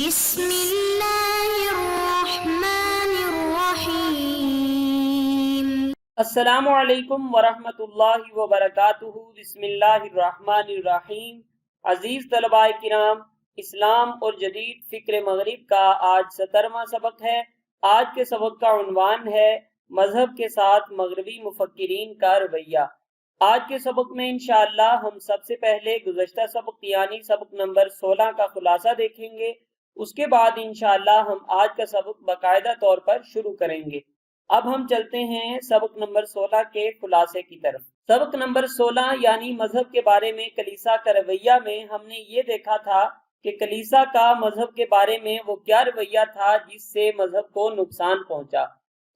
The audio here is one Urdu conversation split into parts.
بسم اللہ الرحمن الرحیم۔ السلام علیکم ورحمۃ اللہ وبرکاتہ۔ بسم اللہ الرحمن الرحیم۔ عزیز طلباء کرام، اسلام اور جدید فکر مغرب کا آج 17واں سبق ہے۔ آج کے سبق کا عنوان ہے مذہب کے ساتھ مغربی مفکرین کا رویہ۔ آج کے سبق میں انشاءاللہ ہم سب سے پہلے گزشتہ سبق یعنی سبق نمبر 16 کا خلاصہ دیکھیں گے۔ اس کے بعد انشاءاللہ ہم آج کا سبق باقاعدہ طور پر شروع کریں گے۔ اب ہم چلتے ہیں سبق نمبر 16 کے خلاصے کی طرف۔ سبق نمبر 16 یعنی مذہب کے بارے میں کلیسا کا رویہ میں ہم نے یہ دیکھا تھا کہ کلیسا کا مذہب کے بارے میں وہ کیا رویہ تھا جس سے مذہب کو نقصان پہنچا۔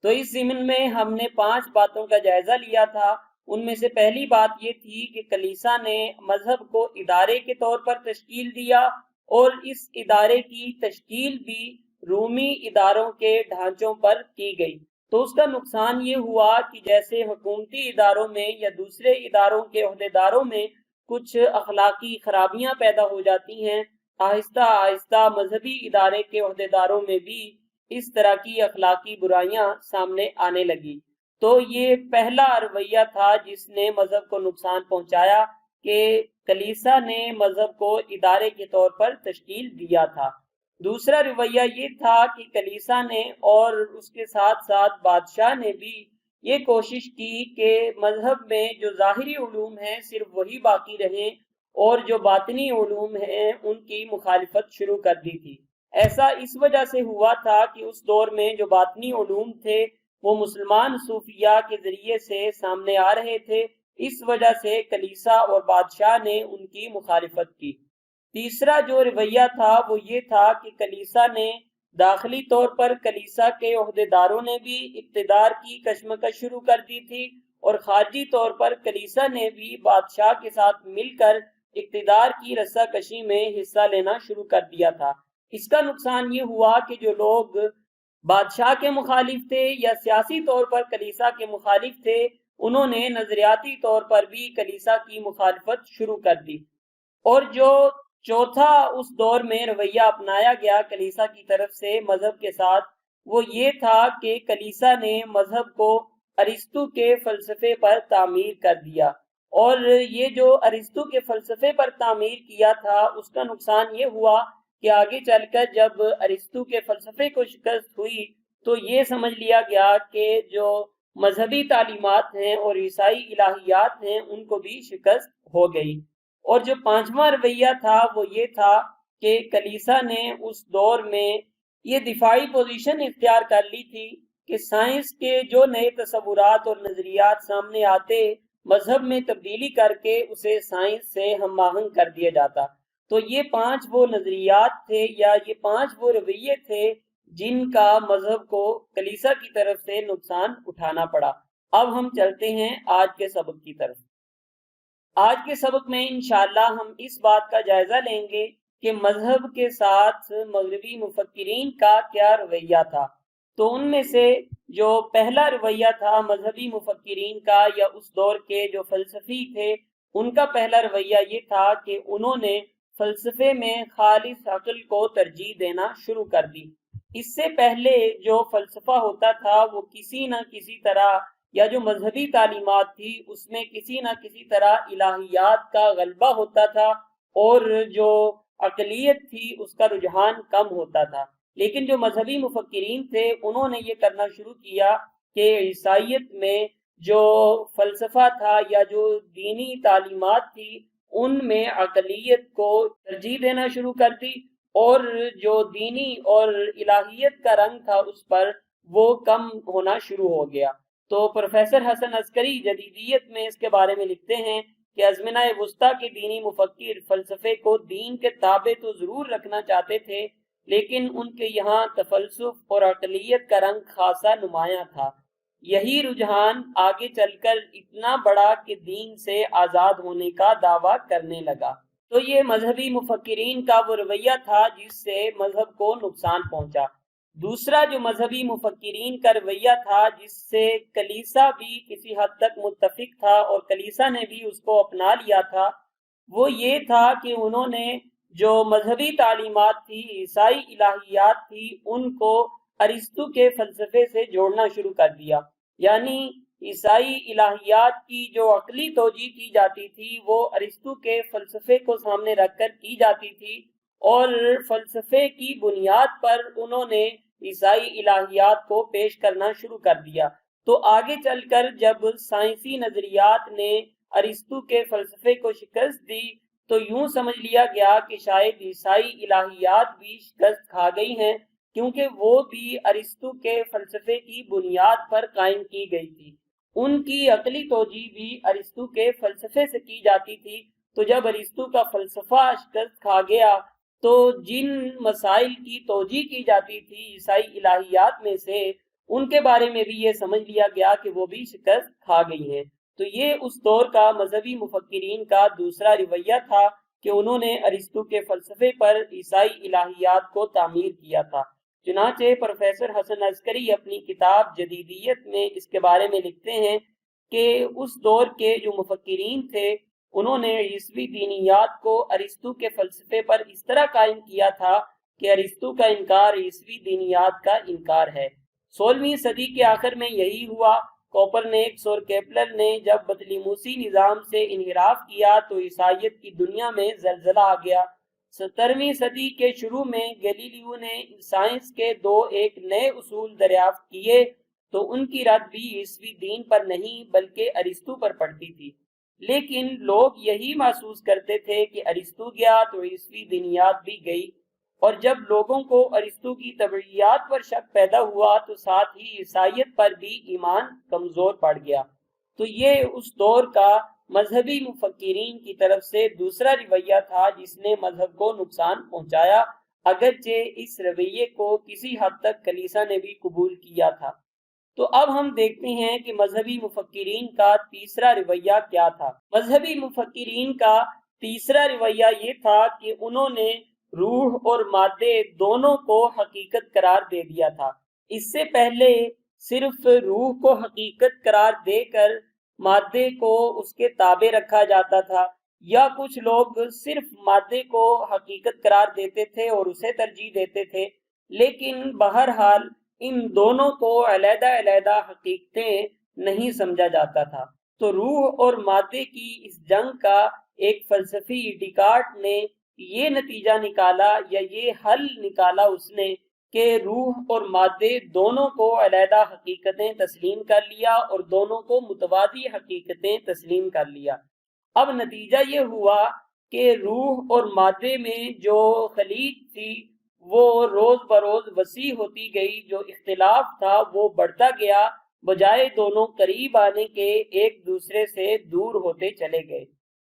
تو اس ضمن میں ہم نے 5 باتوں کا جائزہ لیا تھا۔ ان میں سے پہلی بات یہ تھی کہ کلیسا نے مذہب کو ادارے کے طور پر تشکیل دیا اور اس ادارے کی تشکیل بھی رومی اداروں کے ڈھانچوں پر کی گئی۔ تو اس کا نقصان یہ ہوا کہ جیسے حکومتی اداروں میں یا دوسرے اداروں کے عہدیداروں میں کچھ اخلاقی خرابیاں پیدا ہو جاتی ہیں، آہستہ آہستہ مذہبی ادارے کے عہدیداروں میں بھی اس طرح کی اخلاقی برائیاں سامنے آنے لگی۔ تو یہ پہلا رویہ تھا جس نے مذہب کو نقصان پہنچایا کہ کلیسا نے مذہب کو ادارے کے طور پر تشکیل دیا تھا۔ دوسرا رویہ یہ تھا کہ کلیسا نے اور اس کے ساتھ ساتھ بادشاہ نے بھی یہ کوشش کی کہ مذہب میں جو ظاہری علوم ہیں صرف وہی باقی رہیں اور جو باطنی علوم ہیں ان کی مخالفت شروع کر دی تھی۔ ایسا اس وجہ سے ہوا تھا کہ اس دور میں جو باطنی علوم تھے وہ مسلمان صوفیاء کے ذریعے سے سامنے آ رہے تھے، اس وجہ سے کلیسا اور بادشاہ نے ان کی مخالفت کی۔ تیسرا جو رویہ تھا وہ یہ تھا کہ کلیسا نے داخلی طور پر کلیسا کے عہدیداروں نے بھی اقتدار کی کشمکش شروع کر دی تھی اور خارجی طور پر کلیسا نے بھی بادشاہ کے ساتھ مل کر اقتدار کی رسا کشی میں حصہ لینا شروع کر دیا تھا۔ اس کا نقصان یہ ہوا کہ جو لوگ بادشاہ کے مخالف تھے یا سیاسی طور پر کلیسا کے مخالف تھے، انہوں نے نظریاتی طور پر بھی کلیسا کی مخالفت شروع کر دی۔ اور جو چوتھا اس دور میں رویہ اپنایا گیا کلیسا کی طرف سے مذہب کے ساتھ وہ یہ تھا کہ کلیسا نے مذہب کو ارسطو کے فلسفے پر تعمیر کر دیا۔ اور یہ جو ارسطو کے فلسفے پر تعمیر کیا تھا اس کا نقصان یہ ہوا کہ آگے چل کر جب ارسطو کے فلسفے کو شکست ہوئی تو یہ سمجھ لیا گیا کہ جو مذہبی تعلیمات ہیں اور عیسائی الہیات ہیں ان کو بھی شکست ہو گئی۔ اور جو 5واں رویہ تھا وہ یہ تھا کہ کلیسا نے اس دور میں یہ دفاعی پوزیشن اختیار کر لی تھی کہ سائنس کے جو نئے تصورات اور نظریات سامنے آتے مذہب میں تبدیلی کر کے اسے سائنس سے ہم آہنگ کر دیا جاتا۔ تو یہ 5 وہ نظریات تھے یا یہ 5 وہ رویے تھے جن کا مذہب کو کلیسا کی طرف سے نقصان اٹھانا پڑا۔ اب ہم چلتے ہیں آج کے سبق کی طرف۔ آج کے سبق میں انشاءاللہ ہم اس بات کا جائزہ لیں گے کہ مذہب کے ساتھ مغربی مفکرین کا کیا رویہ تھا۔ تو ان میں سے جو پہلا رویہ تھا مذہبی مفکرین کا یا اس دور کے جو فلسفی تھے ان کا پہلا رویہ یہ تھا کہ انہوں نے فلسفے میں خالص عقل کو ترجیح دینا شروع کر دی۔ اس سے پہلے جو فلسفہ ہوتا تھا وہ کسی نہ کسی طرح یا جو مذہبی تعلیمات تھی اس میں کسی نہ کسی طرح الہیات کا غلبہ ہوتا تھا اور جو عقلیت تھی اس کا رجحان کم ہوتا تھا۔ لیکن جو مذہبی مفکرین تھے انہوں نے یہ کرنا شروع کیا کہ عیسائیت میں جو فلسفہ تھا یا جو دینی تعلیمات تھی ان میں عقلیت کو ترجیح دینا شروع کر دی اور جو دینی اور الہیت کا رنگ تھا اس پر وہ کم ہونا شروع ہو گیا۔ تو پروفیسر حسن عسکری جدیدیت میں اس کے بارے میں لکھتے ہیں کہ ازمنہ وسطیٰ کے دینی مفکر فلسفے کو دین کے تابع تو ضرور رکھنا چاہتے تھے لیکن ان کے یہاں تفلسف اور عقلیت کا رنگ خاصا نمایاں تھا۔ یہی رجحان آگے چل کر اتنا بڑا کہ دین سے آزاد ہونے کا دعویٰ کرنے لگا۔ تو یہ مذہبی مفکرین کا وہ رویہ تھا جس سے مذہب کو نقصان پہنچا۔ دوسرا جو مذہبی مفکرین کا رویہ تھا جس سے کلیسا بھی کسی حد تک متفق تھا اور کلیسا نے بھی اس کو اپنا لیا تھا وہ یہ تھا کہ انہوں نے جو مذہبی تعلیمات تھی، عیسائی الہیات تھی، ان کو ارسطو کے فلسفے سے جوڑنا شروع کر دیا۔ یعنی عیسائی الہیات کی جو عقلی توجیہ کی جاتی تھی وہ ارسطو کے فلسفے کو سامنے رکھ کر کی جاتی تھی، اور فلسفے کی بنیاد پر انہوں نے عیسائی الہیات کو پیش کرنا شروع کر دیا۔ تو آگے چل کر جب سائنسی نظریات نے ارسطو کے فلسفے کو شکست دی تو یوں سمجھ لیا گیا کہ شاید عیسائی الہیات بھی شکست کھا گئی ہیں، کیونکہ وہ بھی ارسطو کے فلسفے کی بنیاد پر قائم کی گئی تھی۔ ان کی عقلی توجیہ بھی ارسطو کے فلسفے سے کی جاتی تھی۔ تو جب ارسطو کا فلسفہ شکست کھا گیا تو جن مسائل کی توجیہ کی جاتی تھی عیسائی الہیات میں سے، ان کے بارے میں بھی یہ سمجھ لیا گیا کہ وہ بھی شکست کھا گئی ہیں۔ تو یہ اس دور کا مذہبی مفکرین کا دوسرا رویہ تھا کہ انہوں نے ارسطو کے فلسفے پر عیسائی الہیات کو تعمیر کیا تھا۔ چنانچہ پروفیسر حسن عسکری اپنی کتاب جدیدیت میں اس کے بارے میں لکھتے ہیں کہ اس دور کے جو مفکرین تھے انہوں نے عیسوی دینیات کو ارسطو کے فلسفے پر اس طرح قائم کیا تھا کہ ارسطو کا انکار عیسوی دینیات کا انکار ہے۔ 16ویں صدی کے آخر میں یہی ہوا۔ کوپرنیکس اور کیپلر نے جب بطلیموسی نظام سے انحراف کیا تو عیسائیت کی دنیا میں زلزلہ آ گیا۔ 17ویں صدی کے شروع میں گیلیلیو نے سائنس کے ایک نئے اصول دریافت کیے تو ان کی رد بھی عیسوی دین پر نہیں بلکہ ارسطو پر پڑتی تھی، لیکن لوگ یہی محسوس کرتے تھے کہ ارسطو گیا تو عیسوی دینیات بھی گئی، اور جب لوگوں کو ارسطو کی طبعیات پر شک پیدا ہوا تو ساتھ ہی عیسائیت پر بھی ایمان کمزور پڑ گیا۔ تو یہ اس دور کا مذہبی مفکرین کی طرف سے دوسرا رویہ تھا جس نے مذہب کو نقصان پہنچایا، اگرچہ اس رویے کو کسی حد تک کلیسا نے بھی قبول کیا تھا۔ تو اب ہم دیکھتے ہیں کہ مذہبی مفکرین کا تیسرا رویہ کیا تھا۔ مذہبی مفکرین کا تیسرا رویہ یہ تھا کہ انہوں نے روح اور مادے دونوں کو حقیقت قرار دے دیا تھا۔ اس سے پہلے صرف روح کو حقیقت قرار دے کر مادے کو اس کے تابع رکھا جاتا تھا، یا کچھ لوگ صرف مادے کو حقیقت قرار دیتے تھے اور اسے ترجیح دیتے تھے، لیکن بہرحال ان دونوں کو علیحدہ علیحدہ حقیقتیں نہیں سمجھا جاتا تھا۔ تو روح اور مادے کی اس جنگ کا ایک فلسفی ڈیکارٹ نے یہ نتیجہ نکالا یا یہ حل نکالا اس نے کہ روح اور مادے دونوں کو علیحدہ حقیقتیں تسلیم کر لیا اور دونوں کو متوازی حقیقتیں تسلیم کر لیا۔ اب نتیجہ یہ ہوا کہ روح اور مادے میں جو خلیج تھی وہ روز بروز وسیع ہوتی گئی، جو اختلاف تھا وہ بڑھتا گیا، بجائے دونوں قریب آنے کے ایک دوسرے سے دور ہوتے چلے گئے۔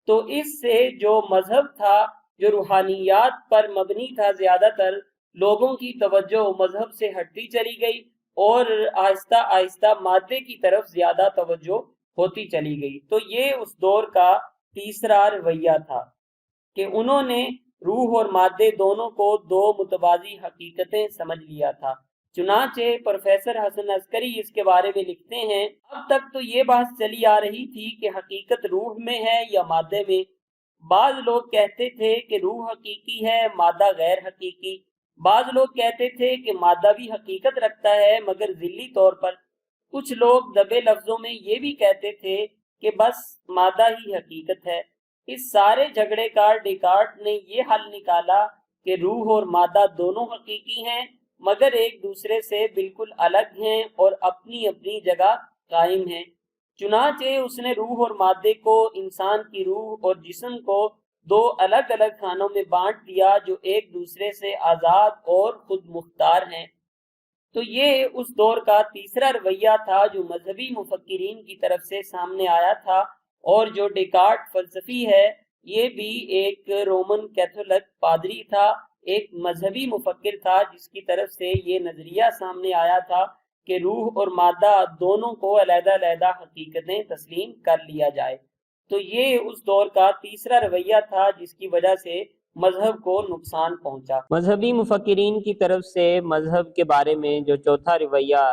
تو اس سے جو مذہب تھا جو روحانیات پر مبنی تھا، زیادہ تر لوگوں کی توجہ مذہب سے ہٹتی چلی گئی اور آہستہ آہستہ مادے کی طرف زیادہ توجہ ہوتی چلی گئی۔ تو یہ اس دور کا تیسرا رویہ تھا کہ انہوں نے روح اور مادے دونوں کو دو متوازی حقیقتیں سمجھ لیا تھا۔ چنانچہ پروفیسر حسن عسکری اس کے بارے میں لکھتے ہیں، اب تک تو یہ بات چلی آ رہی تھی کہ حقیقت روح میں ہے یا مادے میں۔ بعض لوگ کہتے تھے کہ روح حقیقی ہے، مادہ غیر حقیقی۔ بعض لوگ کہتے تھے کہ مادہ بھی حقیقت رکھتا ہے مگر ذلی طور پر۔ کچھ لوگ دبے لفظوں میں یہ بھی کہتے تھے کہ بس مادہ ہی حقیقت ہے۔ اس سارے جھگڑے کا ڈیکارٹ نے یہ حل نکالا کہ روح اور مادہ دونوں حقیقی ہیں مگر ایک دوسرے سے بالکل الگ ہیں اور اپنی اپنی جگہ قائم ہیں۔ چنانچہ اس نے روح اور مادے کو، انسان کی روح اور جسم کو دو الگ الگ خانوں میں بانٹ دیا جو ایک دوسرے سے آزاد اور خود مختار ہیں۔ تو یہ اس دور کا تیسرا رویہ تھا جو مذہبی مفکرین کی طرف سے سامنے آیا تھا، اور جو ڈیکارٹ فلسفی ہے یہ بھی ایک رومن کیتھولک پادری تھا، ایک مذہبی مفکر تھا جس کی طرف سے یہ نظریہ سامنے آیا تھا کہ روح اور مادہ دونوں کو علیحدہ علیحدہ حقیقتیں تسلیم کر لیا جائے۔ تو یہ اس دور کا تیسرا رویہ تھا جس کی وجہ سے مذہب کو نقصان پہنچا۔ مذہبی مفکرین کی طرف سے مذہب کے بارے میں جو چوتھا رویہ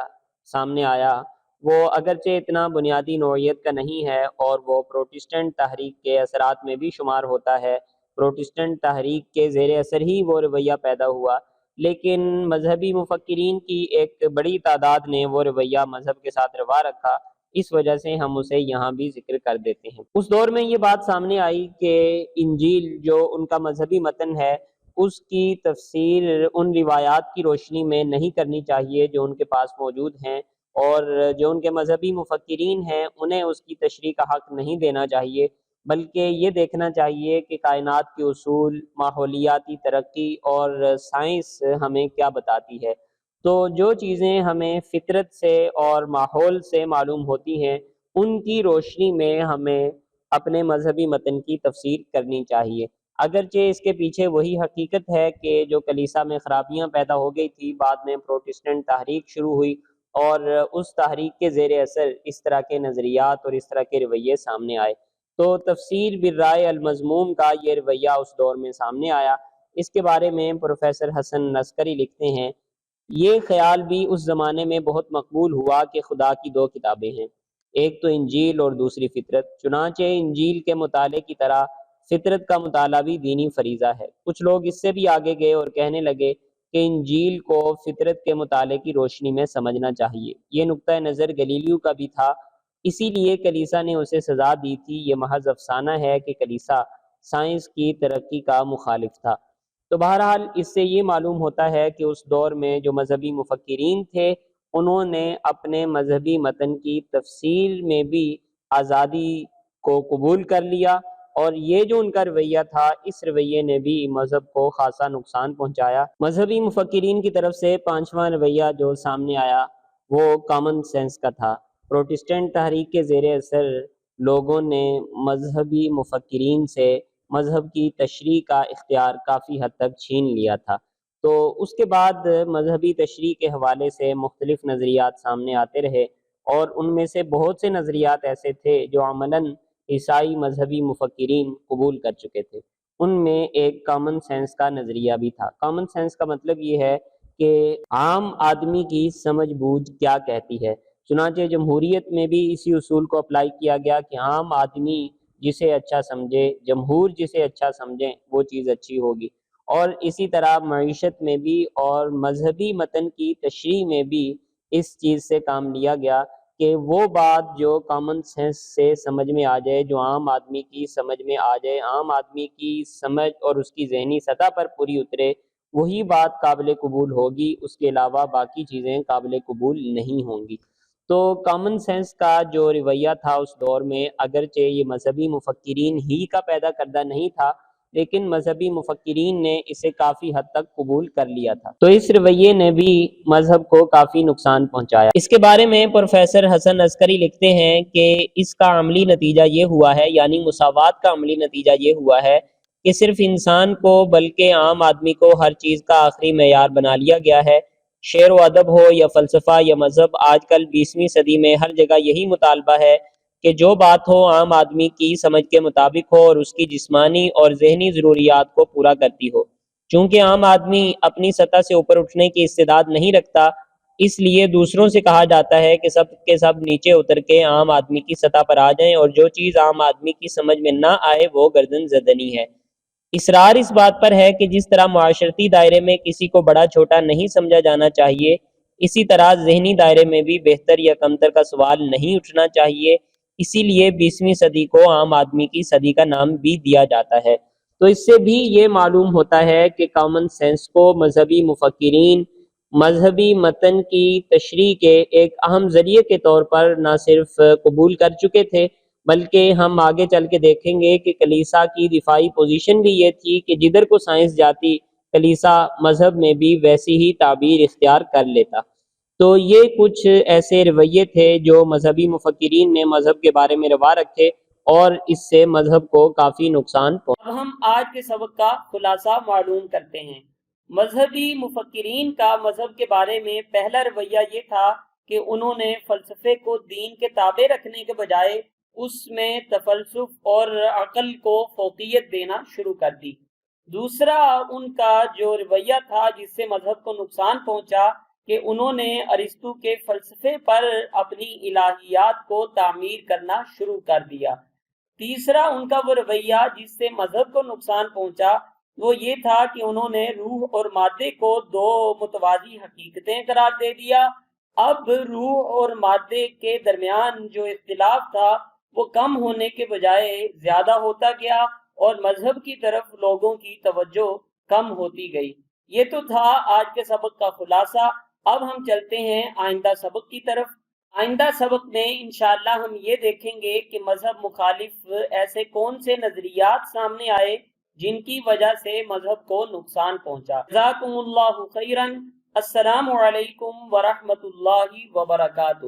سامنے آیا وہ اگرچہ اتنا بنیادی نوعیت کا نہیں ہے اور وہ پروٹسٹنٹ تحریک کے اثرات میں بھی شمار ہوتا ہے، پروٹسٹنٹ تحریک کے زیر اثر ہی وہ رویہ پیدا ہوا، لیکن مذہبی مفکرین کی ایک بڑی تعداد نے وہ رویہ مذہب کے ساتھ روا رکھا، اس وجہ سے ہم اسے یہاں بھی ذکر کر دیتے ہیں۔ اس دور میں یہ بات سامنے آئی کہ انجیل جو ان کا مذہبی متن ہے، اس کی تفسیر ان روایات کی روشنی میں نہیں کرنی چاہیے جو ان کے پاس موجود ہیں، اور جو ان کے مذہبی مفکرین ہیں انہیں اس کی تشریح کا حق نہیں دینا چاہیے، بلکہ یہ دیکھنا چاہیے کہ کائنات کے اصول، ماحولیاتی ترقی اور سائنس ہمیں کیا بتاتی ہے۔ تو جو چیزیں ہمیں فطرت سے اور ماحول سے معلوم ہوتی ہیں، ان کی روشنی میں ہمیں اپنے مذہبی متن کی تفسیر کرنی چاہیے، اگرچہ اس کے پیچھے وہی حقیقت ہے کہ جو کلیسا میں خرابیاں پیدا ہو گئی تھی، بعد میں پروٹسٹنٹ تحریک شروع ہوئی اور اس تحریک کے زیر اثر اس طرح کے نظریات اور اس طرح کے رویے سامنے آئے۔ تو تفسیر بالرائے المذموم کا یہ رویہ اس دور میں سامنے آیا۔ اس کے بارے میں پروفیسر حسن نسکری لکھتے ہیں، یہ خیال بھی اس زمانے میں بہت مقبول ہوا کہ خدا کی دو کتابیں ہیں، ایک تو انجیل اور دوسری فطرت، چنانچہ انجیل کے مطالعے کی طرح فطرت کا مطالعہ بھی دینی فریضہ ہے۔ کچھ لوگ اس سے بھی آگے گئے اور کہنے لگے کہ انجیل کو فطرت کے مطالعے کی روشنی میں سمجھنا چاہیے۔ یہ نقطہ نظر گلیلیو کا بھی تھا، اسی لیے کلیسا نے اسے سزا دی تھی۔ یہ محض افسانہ ہے کہ کلیسا سائنس کی ترقی کا مخالف تھا۔ تو بہرحال اس سے یہ معلوم ہوتا ہے کہ اس دور میں جو مذہبی مفکرین تھے، انہوں نے اپنے مذہبی متن کی تفسیر میں بھی آزادی کو قبول کر لیا، اور یہ جو ان کا رویہ تھا، اس رویے نے بھی مذہب کو خاصا نقصان پہنچایا۔ مذہبی مفکرین کی طرف سے پانچواں رویہ جو سامنے آیا وہ کامن سینس کا تھا۔ پروٹسٹنٹ تحریک کے زیر اثر لوگوں نے مذہبی مفکرین سے مذہب کی تشریح کا اختیار کافی حد تک چھین لیا تھا۔ تو اس کے بعد مذہبی تشریح کے حوالے سے مختلف نظریات سامنے آتے رہے، اور ان میں سے بہت سے نظریات ایسے تھے جو عملاً عیسائی مذہبی مفکرین قبول کر چکے تھے۔ ان میں ایک کامن سینس کا نظریہ بھی تھا۔ کامن سینس کا مطلب یہ ہے کہ عام آدمی کی سمجھ بوجھ کیا کہتی ہے۔ چنانچہ جمہوریت میں بھی اسی اصول کو اپلائی کیا گیا کہ عام آدمی جسے اچھا سمجھے، جمہور جسے اچھا سمجھیں، وہ چیز اچھی ہوگی۔ اور اسی طرح معیشت میں بھی اور مذہبی متن کی تشریح میں بھی اس چیز سے کام لیا گیا کہ وہ بات جو کامن سینس سے سمجھ میں آ جائے، جو عام آدمی کی سمجھ میں آ جائے، عام آدمی کی سمجھ اور اس کی ذہنی سطح پر پوری اترے، وہی بات قابل قبول ہوگی، اس کے علاوہ باقی چیزیں قابل قبول نہیں ہوں گی۔ تو کامن سینس کا جو رویہ تھا اس دور میں، اگرچہ یہ مذہبی مفکرین ہی کا پیدا کردہ نہیں تھا، لیکن مذہبی مفکرین نے اسے کافی حد تک قبول کر لیا تھا۔ تو اس رویے نے بھی مذہب کو کافی نقصان پہنچایا۔ اس کے بارے میں پروفیسر حسن عسکری لکھتے ہیں کہ اس کا عملی نتیجہ یہ ہوا ہے، یعنی مساوات کا عملی نتیجہ یہ ہوا ہے کہ صرف انسان کو بلکہ عام آدمی کو ہر چیز کا آخری معیار بنا لیا گیا ہے۔ شعر و ادب ہو یا فلسفہ یا مذہب، آج کل 20ویں صدی میں ہر جگہ یہی مطالبہ ہے کہ جو بات ہو عام آدمی کی سمجھ کے مطابق ہو اور اس کی جسمانی اور ذہنی ضروریات کو پورا کرتی ہو۔ چونکہ عام آدمی اپنی سطح سے اوپر اٹھنے کی استعداد نہیں رکھتا، اس لیے دوسروں سے کہا جاتا ہے کہ سب کے سب نیچے اتر کے عام آدمی کی سطح پر آ جائیں، اور جو چیز عام آدمی کی سمجھ میں نہ آئے وہ گردن زدنی ہے۔ اصرار اس بات پر ہے کہ جس طرح معاشرتی دائرے میں کسی کو بڑا چھوٹا نہیں سمجھا جانا چاہیے، اسی طرح ذہنی دائرے میں بھی بہتر یا کمتر کا سوال نہیں اٹھنا چاہیے۔ اسی لیے 20ویں صدی کو عام آدمی کی صدی کا نام بھی دیا جاتا ہے۔ تو اس سے بھی یہ معلوم ہوتا ہے کہ کامن سینس کو مذہبی مفکرین مذہبی متن کی تشریح کے ایک اہم ذریعے کے طور پر نہ صرف قبول کر چکے تھے، بلکہ ہم آگے چل کے دیکھیں گے کہ کلیسا کی دفاعی پوزیشن بھی یہ تھی کہ جدھر کو سائنس جاتی، کلیسا مذہب میں بھی ویسی ہی تعبیر اختیار کر لیتا۔ تو یہ کچھ ایسے رویے تھے جو مذہبی مفکرین نے مذہب کے بارے میں روا رکھے، اور اس سے مذہب کو کافی نقصان پہنچا۔ اب ہم آج کے سبق کا خلاصہ معلوم کرتے ہیں۔ مذہبی مفکرین کا مذہب کے بارے میں پہلا رویہ یہ تھا کہ انہوں نے فلسفے کو دین کے تابع رکھنے کے بجائے اس میں تفلسف اور عقل کو فوقیت دینا شروع کر دی۔ دوسرا ان کا جو رویہ تھا جس سے مذہب کو نقصان پہنچا، کہ انہوں نے ارسطو کے فلسفے پر اپنی الہیات کو تعمیر کرنا شروع کر دیا۔ تیسرا ان کا وہ رویہ جس سے مذہب کو نقصان پہنچا وہ یہ تھا کہ انہوں نے روح اور مادے کو دو متوازی حقیقتیں قرار دے دیا۔ اب روح اور مادے کے درمیان جو اختلاف تھا وہ کم ہونے کے بجائے زیادہ ہوتا گیا اور مذہب کی طرف لوگوں کی توجہ کم ہوتی گئی۔ یہ تو تھا آج کے سبق کا خلاصہ۔ اب ہم چلتے ہیں آئندہ سبق کی طرف۔ آئندہ سبق میں انشاءاللہ ہم یہ دیکھیں گے کہ مذہب مخالف ایسے کون سے نظریات سامنے آئے جن کی وجہ سے مذہب کو نقصان پہنچا۔ جزاکم اللہ خیرا۔ السلام علیکم ورحمۃ اللہ وبرکاتہ۔